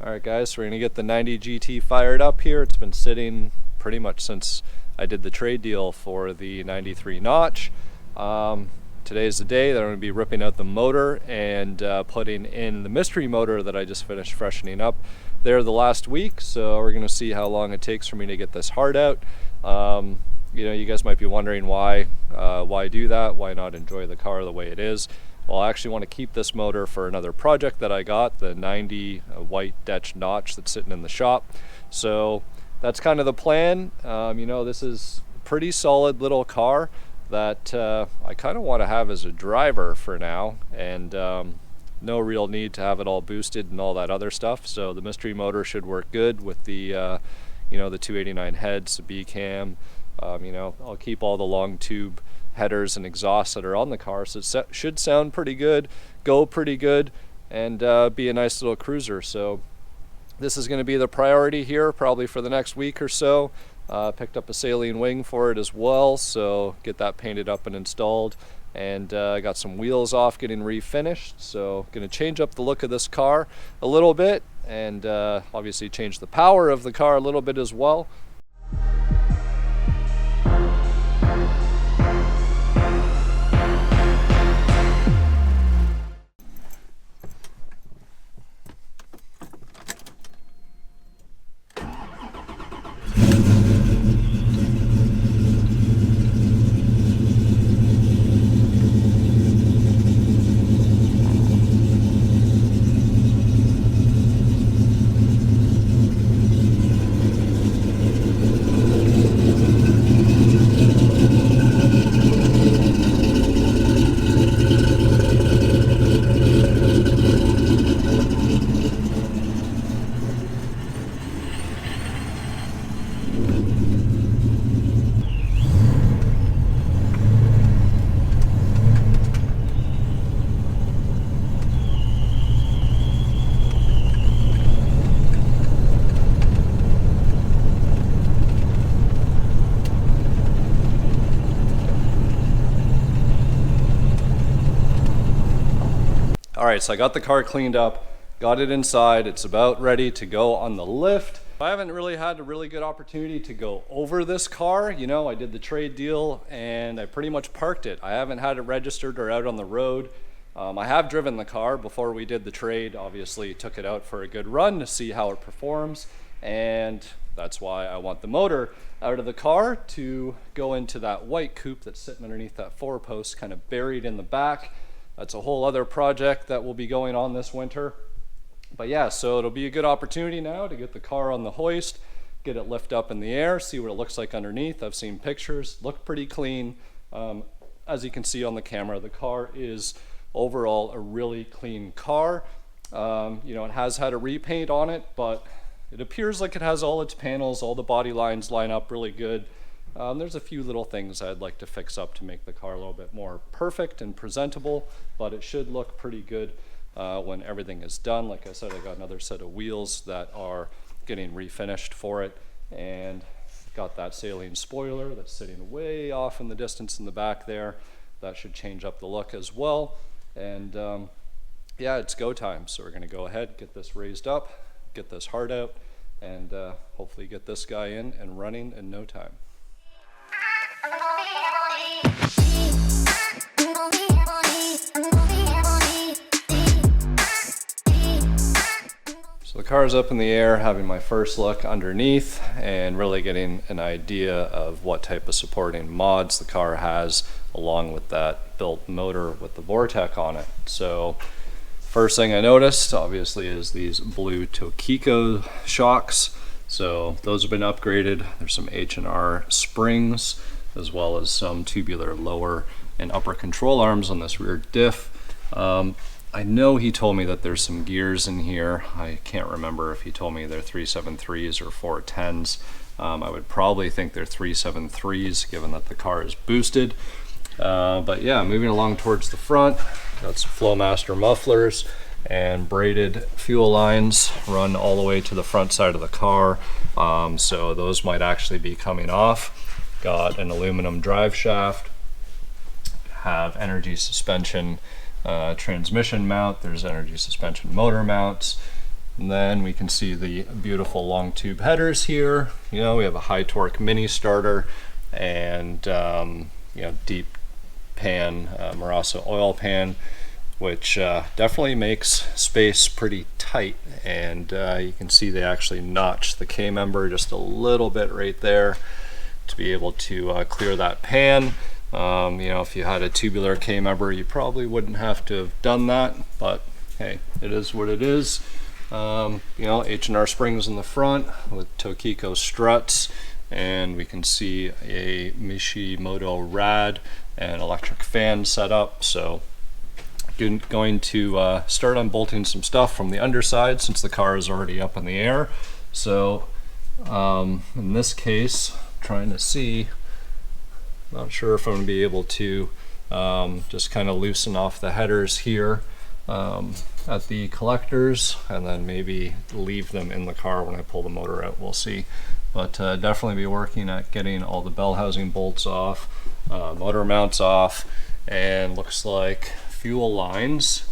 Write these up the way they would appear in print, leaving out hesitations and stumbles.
Alright guys, so we're going to get the 90 GT fired up here. It's been sitting pretty much since I did the trade deal for the 93 notch. Today's the day that I'm going to be ripping out the motor and putting in the mystery motor that I just finished freshening up there the last week. So we're going to see how long it takes for me to get this hard out. You know, you guys might be wondering why do that? Why not enjoy the car the way it is? Well, I actually want to keep this motor for another project that I got, the 90 white Dutch notch that's sitting in the shop. So that's kind of the plan. You know, this is a pretty solid little car that I kind of want to have as a driver for now, and no real need to have it all boosted and all that other stuff. So the mystery motor should work good with the you know, the 289 heads, the B cam. You know, I'll keep all the long tube headers and exhausts that are on the car, so it should sound pretty good, go pretty good, and be a nice little cruiser. So this is going to be the priority here probably for the next week or so. Picked up a saline wing for it as well, so get that painted up and installed, and got some wheels off getting refinished. So going to change up the look of this car a little bit, and obviously change the power of the car a little bit as well. Alright, so I got the car cleaned up, got it inside, it's about ready to go on the lift. I haven't really had a really good opportunity to go over this car. You know, I did the trade deal and I pretty much parked it. I haven't had it registered or out on the road. I have driven the car before we did the trade, obviously took it out for a good run to see how it performs, and that's why I want the motor out of the car to go into that white coupe that's sitting underneath that 4-post, kind of buried in the back. That's a whole other project that will be going on this winter. But yeah, so it'll be a good opportunity now to get the car on the hoist, get it lift up in the air, see what it looks like underneath. I've seen pictures, look pretty clean. As you can see on the camera, the car is overall a really clean car. You know, it has had a repaint on it, but it appears like it has all its panels, all the body lines line up really good. There's a few little things I'd like to fix up to make the car a little bit more perfect and presentable, but it should look pretty good when everything is done. Like I said, I got another set of wheels that are getting refinished for it, and got that saline spoiler that's sitting way off in the distance in the back there. That should change up the look as well. And yeah, it's go time. So we're going to go ahead, get this raised up, get this hard out, and hopefully get this guy in and running in no time. So the car is up in the air, having my first look underneath and really getting an idea of what type of supporting mods the car has, along with that built motor with the Vortech on it. So first thing I noticed obviously is these blue Tokiko shocks. So those have been upgraded. There's some H&R springs, as well as some tubular lower and upper control arms on this rear diff. I know he told me that there's some gears in here. I can't remember if he told me they're 373s or 410s. I would probably think they're 373s given that the car is boosted. But yeah, moving along towards the front, got some Flowmaster mufflers and braided fuel lines run all the way to the front side of the car. So those might actually be coming off. Got an aluminum drive shaft, have energy suspension transmission mount, there's energy suspension motor mounts, And then we can see the beautiful long tube headers here. You know, we have a high torque mini starter and you know, deep pan Marasso oil pan, which definitely makes space pretty tight. And you can see they actually notch the K-member just a little bit right there to be able to clear that pan. You know, if you had a tubular K-member, you probably wouldn't have to have done that, but hey, it is what it is. You know, H&R springs in the front with Tokiko struts, and we can see a Mishimoto rad and electric fan setup. So going to start unbolting some stuff from the underside since the car is already up in the air. So in this case, trying to see, not sure if I'm going to be able to just kind of loosen off the headers here at the collectors, and then maybe leave them in the car when I pull the motor out. We'll see. But definitely be working at getting all the bell housing bolts off, motor mounts off, and looks like fuel lines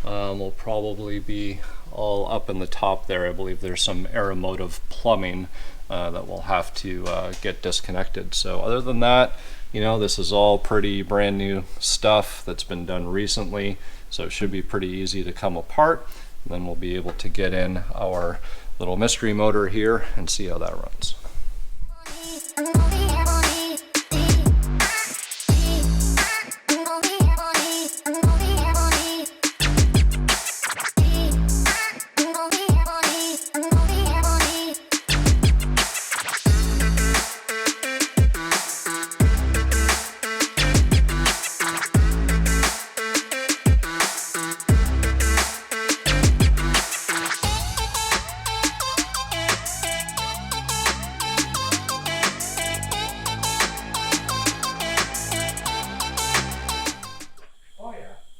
will probably be all up in the top there. I believe there's some aeromotive plumbing that will have to get disconnected. So other than that, you know, this is all pretty brand new stuff that's been done recently, so it should be pretty easy to come apart. And then we'll be able to get in our little mystery motor here and see how that runs.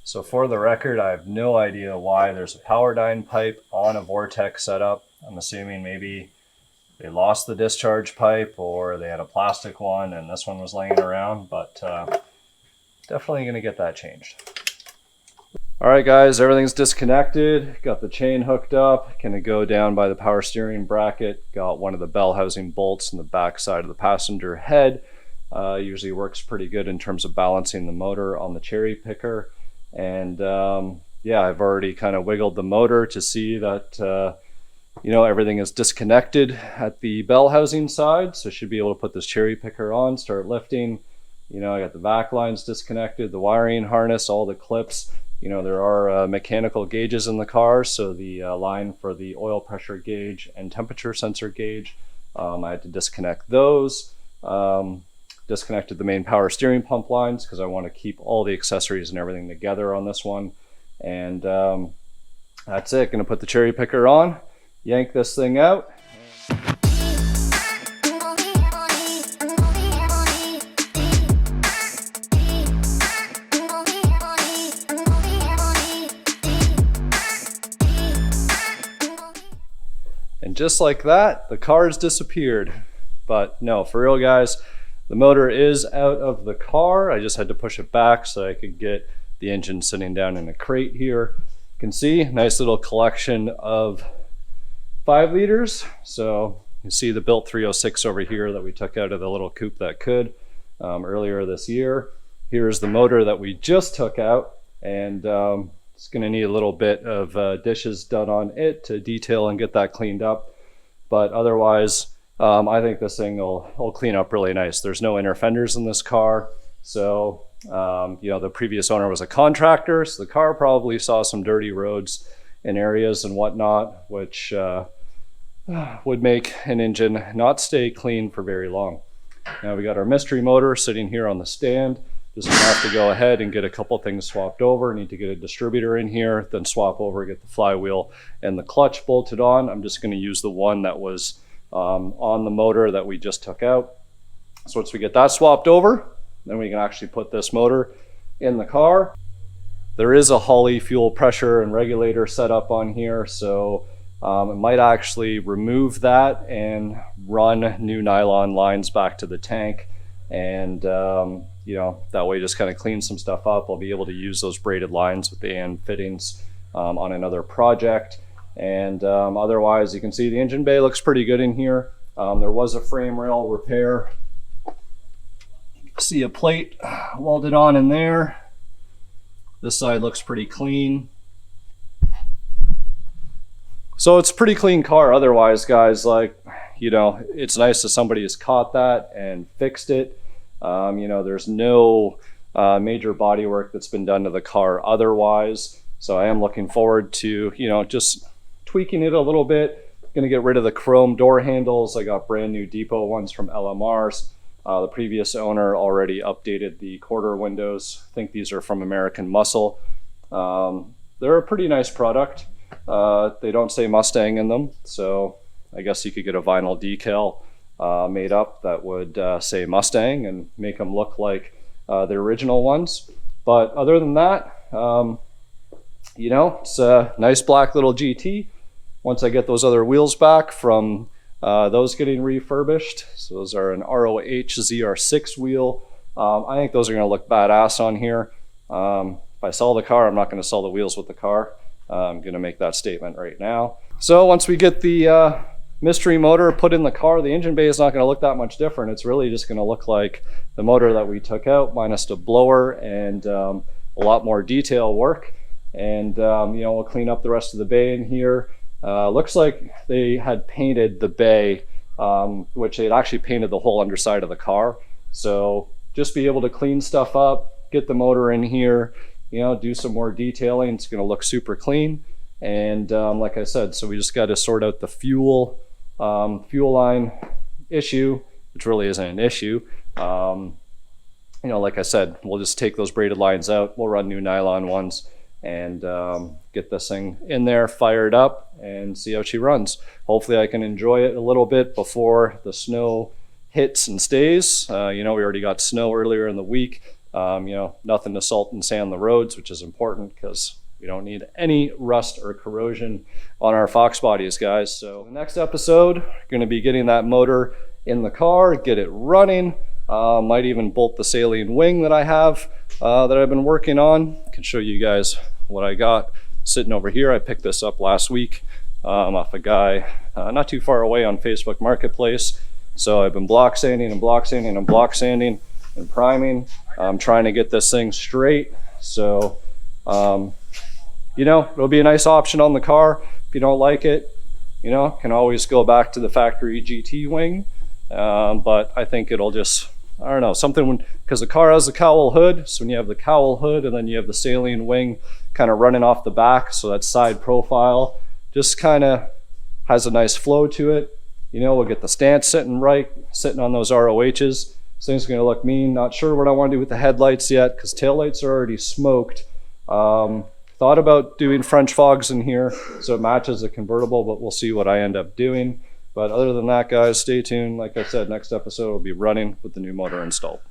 So for the record, I have no idea why there's a power dyne pipe on a Vortech setup. I'm assuming maybe they lost the discharge pipe or they had a plastic one and this one was laying around, but definitely gonna get that changed. All right guys, everything's disconnected. Got the chain hooked up, gonna go down by the power steering bracket. Got one of the bell housing bolts in the back side of the passenger head. Usually works pretty good in terms of balancing the motor on the cherry picker. And yeah, I've already kind of wiggled the motor to see that you know, everything is disconnected at the bell housing side, so should be able to put this cherry picker on, start lifting. You know, I got the back lines disconnected, the wiring harness, all the clips. You know, there are mechanical gauges in the car, so the line for the oil pressure gauge and temperature sensor gauge, I had to disconnect those. Disconnected the main power steering pump lines because I want to keep all the accessories and everything together on this one. And that's it. Gonna put the cherry picker on, yank this thing out. And just like that, the car's disappeared. But no, for real guys, the motor is out of the car. I just had to push it back so I could get the engine sitting down in a crate here. You can see, nice little collection of 5 liters. So you see the built 306 over here that we took out of the little coupe that could earlier this year. Here's the motor that we just took out, and it's gonna need a little bit of dishes done on it to detail and get that cleaned up. But otherwise, I think this thing will clean up really nice. There's no inner fenders in this car. So, you know, the previous owner was a contractor, so the car probably saw some dirty roads in areas and whatnot, which would make an engine not stay clean for very long. Now we got our mystery motor sitting here on the stand. Just gonna have to go ahead and get a couple things swapped over. Need to get a distributor in here, then swap over, get the flywheel and the clutch bolted on. I'm just gonna use the one that was on the motor that we just took out. So once we get that swapped over, then we can actually put this motor in the car. There is a Holley fuel pressure and regulator set up on here, so it might actually remove that and run new nylon lines back to the tank, and you know, that way just kind of clean some stuff up. I'll be able to use those braided lines with the AN fittings on another project. And otherwise, you can see the engine bay looks pretty good in here. There was a frame rail repair. See a plate welded on in there. This side looks pretty clean. So it's a pretty clean car otherwise, guys. Like, you know, it's nice that somebody has caught that and fixed it. You know, there's no major body work that's been done to the car otherwise. So I am looking forward to, you know, just tweaking it a little bit. Gonna get rid of the chrome door handles. I got brand new depot ones from LMRs. The previous owner already updated the quarter windows. I think these are from American Muscle. They're a pretty nice product. They don't say Mustang in them, so I guess you could get a vinyl decal made up that would say Mustang and make them look like the original ones. But other than that, you know, it's a nice black little GT. Once I get those other wheels back from those getting refurbished, so those are an ROH ZR6 wheel. I think those are going to look badass on here. If I sell the car, I'm not going to sell the wheels with the car. I'm going to make that statement right now. So once we get the mystery motor put in the car, the engine bay is not going to look that much different. It's really just going to look like the motor that we took out, minus the blower and a lot more detail work. And you know, we'll clean up the rest of the bay in here. Looks like they had painted the bay, which they had actually painted the whole underside of the car. So just be able to clean stuff up, get the motor in here, you know, do some more detailing. It's going to look super clean. And like I said, so we just got to sort out the fuel line issue, which really isn't an issue. You know, like I said, we'll just take those braided lines out. We'll run new nylon ones and get this thing in there, fired up, and see how she runs. Hopefully I can enjoy it a little bit before the snow hits and stays. You know, we already got snow earlier in the week. You know, nothing to salt and sand the roads, which is important because we don't need any rust or corrosion on our Fox bodies, guys. So the next episode, going to be getting that motor in the car, get it running. Might even bolt the saline wing that I have that I've been working on. I can show you guys what I got sitting over here. I picked this up last week off a guy not too far away on Facebook Marketplace. So I've been block sanding and block sanding and block sanding and priming. I'm trying to get this thing straight. So, you know, it'll be a nice option on the car. If you don't like it, you know, can always go back to the factory GT wing. But I think it'll just, I don't know, something, because the car has a cowl hood. So when you have the cowl hood and then you have the saline wing kind of running off the back, so that side profile just kind of has a nice flow to it. You know, we'll get the stance sitting right, sitting on those ROHs. This thing's going to look mean. Not sure what I want to do with the headlights yet because taillights are already smoked. Thought about doing French fogs in here so it matches the convertible, but we'll see what I end up doing. But other than that, guys, stay tuned. Like I said, next episode will be running with the new motor installed.